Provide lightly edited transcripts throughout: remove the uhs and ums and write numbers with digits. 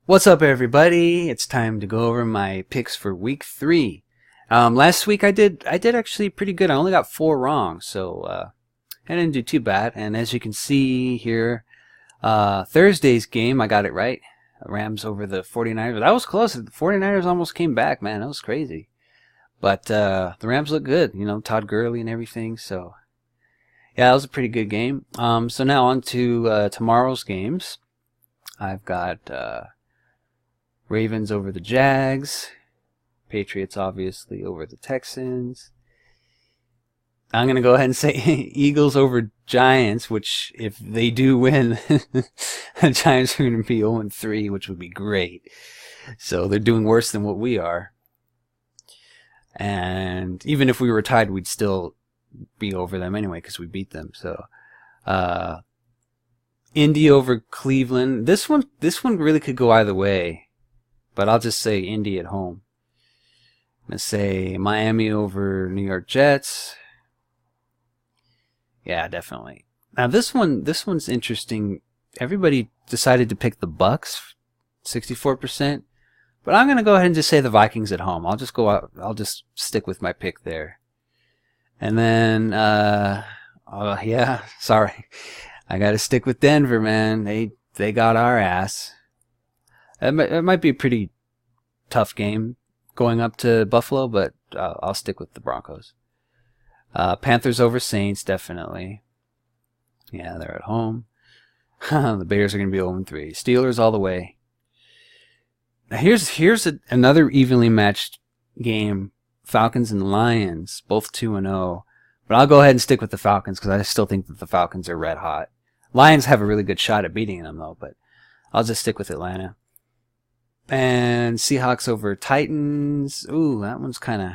What's up, everybody? It's time to go over my picks for week 3. Last week I did actually pretty good. I only got 4 wrong, so I didn't do too bad. And as you can see here, Thursday's game I got it right. Rams over the 49ers. That was close. The 49ers almost came back, man. That was crazy. But the Rams look good. Todd Gurley and everything. So yeah, that was a pretty good game. So now on to tomorrow's games. I've got Ravens over the Jags. Patriots, obviously, over the Texans. I'm going to go ahead and say Eagles over Giants, which, if they do win, the Giants are going to be 0-3, which would be great. So they're doing worse than what we are. And even if we were tied, we'd still be over them anyway because we beat them. So, Indy over Cleveland. This one really could go either way, but I'll just say Indy at home. I'm going to say Miami over New York Jets. Yeah, definitely. Now this one's interesting. Everybody decided to pick the Bucks, 64%. But I'm going to go ahead and just say the Vikings at home. I'll just go out. I'll just stick with my pick there. And then, yeah, sorry. I got to stick with Denver, man. They got our ass. It might be a pretty tough game going up to Buffalo, but I'll stick with the Broncos. Panthers over Saints, definitely. Yeah, they're at home. The Bears are going to be 0-3. Steelers all the way. Now here's another evenly matched game. Falcons and Lions, both 2-0. But I'll go ahead and stick with the Falcons because I still think that the Falcons are red hot. Lions have a really good shot at beating them, though, but I'll just stick with Atlanta. And Seahawks over Titans. Ooh, that one's kind of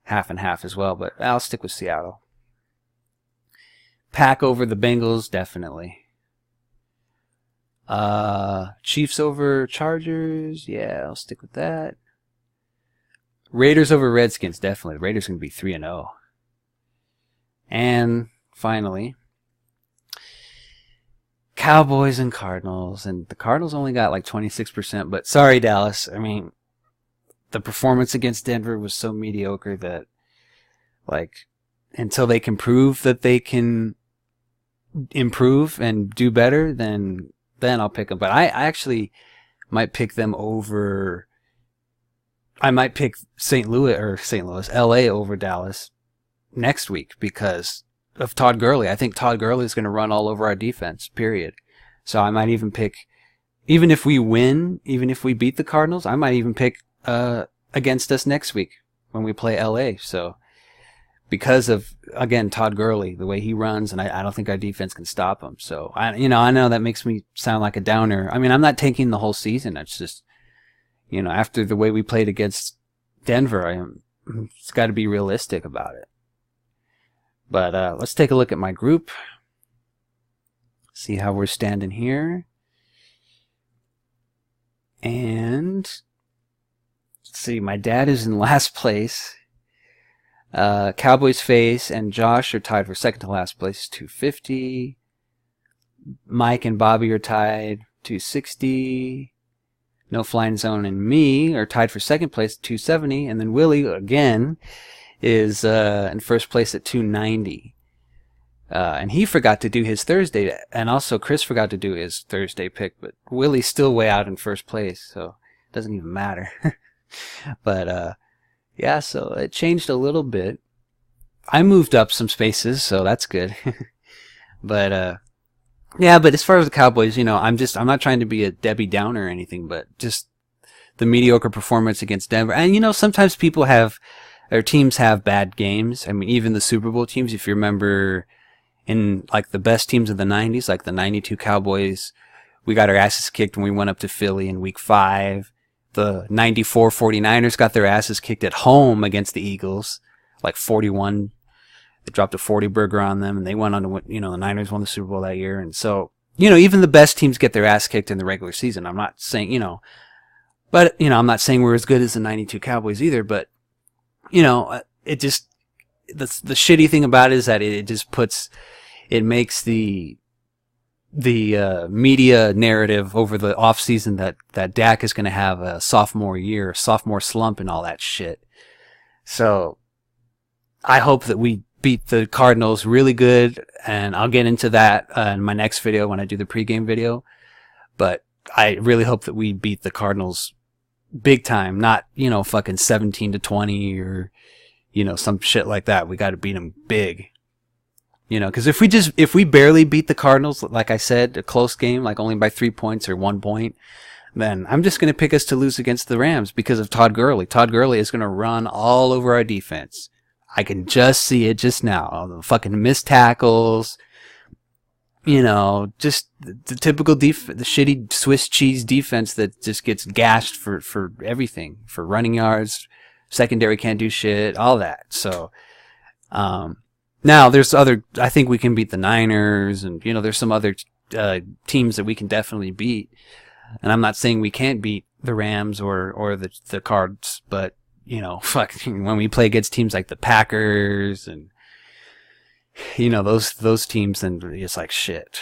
half and half as well, but I'll stick with Seattle. Pack over the Bengals, definitely. Chiefs over Chargers. Yeah, I'll stick with that. Raiders over Redskins, definitely. The Raiders are going to be 3-0. And finally, Cowboys and Cardinals. And the Cardinals only got like 26%, but sorry, Dallas. I mean, the performance against Denver was so mediocre that, like, until they can prove that they can improve and do better, then I'll pick them. But I actually might pick them over. I might pick St. Louis, LA over Dallas next week because of Todd Gurley. I think Todd Gurley is going to run all over our defense, period. So I might even pick, even if we win, even if we beat the Cardinals, I might even pick against us next week when we play LA. So because of, again, Todd Gurley, the way he runs, and I don't think our defense can stop him. So I know that makes me sound like a downer. I mean, I'm not taking the whole season. It's just, after the way we played against Denver, it's got to be realistic about it. But let's take a look at my group. See how we're standing here. And let's see, my dad is in last place. Cowboys Face and Josh are tied for second to last place, 250. Mike and Bobby are tied, 260. No Flying Zone and me are tied for second place at 270. And then Willie, again, is in first place at 290. And he forgot to do his Thursday, and also Chris forgot to do his Thursday pick, but Willie's still way out in first place, so it doesn't even matter. But yeah, so it changed a little bit. I moved up some spaces, so that's good. But yeah, but as far as the Cowboys, I'm not trying to be a Debbie Downer or anything, but just the mediocre performance against Denver. And sometimes teams have bad games. I mean, even the Super Bowl teams, if you remember, in like the best teams of the 90s, like the 92 Cowboys, we got our asses kicked when we went up to Philly in week 5. The 94 49ers got their asses kicked at home against the Eagles, like 41. They dropped a 40 burger on them, and they went on to win. The Niners won the Super Bowl that year. And so, even the best teams get their ass kicked in the regular season. I'm not saying, but, I'm not saying we're as good as the 92 Cowboys either, but, it just, the shitty thing about it is that it makes the media narrative over the offseason that Dak is going to have a sophomore year, sophomore slump, and all that shit. So I hope that we beat the Cardinals really good, and I'll get into that in my next video when I do the pregame video. But I really hope that we beat the Cardinals big time, not, fucking 17-20 or, some shit like that. We got to beat them big. Because if we barely beat the Cardinals, like I said, a close game, like only by 3 points or 1 point, then I'm just going to pick us to lose against the Rams because of Todd Gurley. Todd Gurley is going to run all over our defense. I can just see it just now. All the fucking missed tackles, just the typical the shitty Swiss cheese defense that just gets gashed for everything, for running yards, secondary can't do shit, all that. So, now there's I think we can beat the Niners, and there's some other teams that we can definitely beat. And I'm not saying we can't beat the Rams or the Cards, but fuck, when we play against teams like the Packers and those teams, then it's like shit,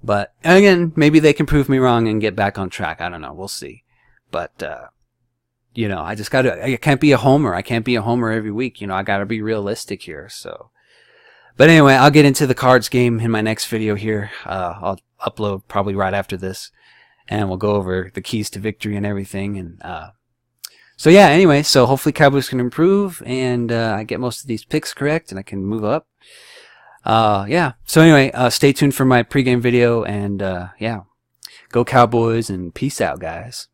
But again, maybe they can prove me wrong and get back on track. I don't know. We'll see. But I can't be a homer. I can't be a homer every week. I gotta be realistic here. So, but anyway, I'll get into the Cards game in my next video here. I'll upload probably right after this, and we'll go over the keys to victory and everything. And, so yeah, anyway, so hopefully Cowboys can improve, and, I get most of these picks correct, and I can move up. Yeah. So anyway, stay tuned for my pregame video, and, yeah, go Cowboys, and peace out, guys.